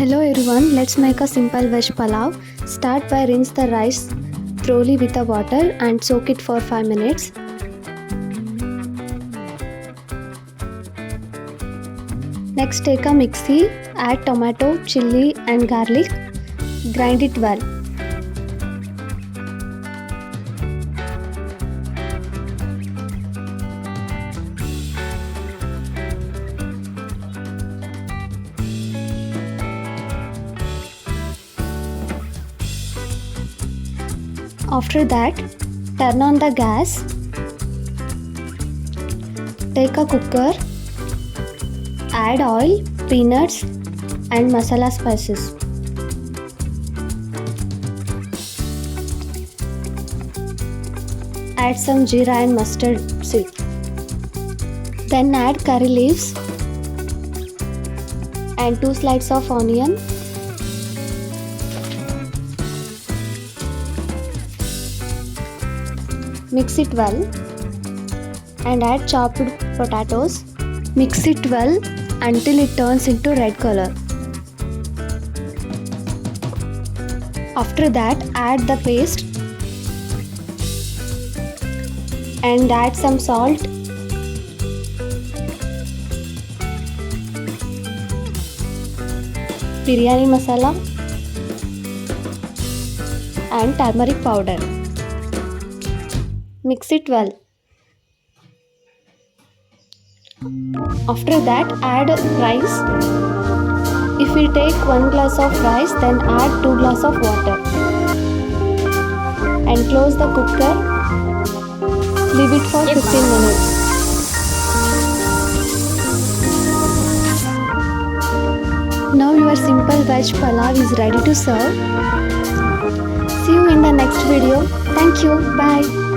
Hello everyone, let's make a simple veg palav. Start by rinse the rice thoroughly with the water and soak it for 5 minutes. Next take a mixie, add tomato, chili and garlic. Grind it well. After that, turn on the gas. Take a cooker. Add oil, peanuts and masala spices. Add some jeera and mustard seed. Then add curry leaves and 2 slices of onion. Mix it well and add chopped potatoes. Mix it well until it turns into red color. After that, add the paste and add some salt, biryani masala and turmeric powder. Mix it well. After that, add rice. If we take 1 glass of rice, then add 2 glass of water. And close the cooker. Leave it for 15 minutes. Now your simple veg palav is ready to serve. See you in the next video. Thank you. Bye.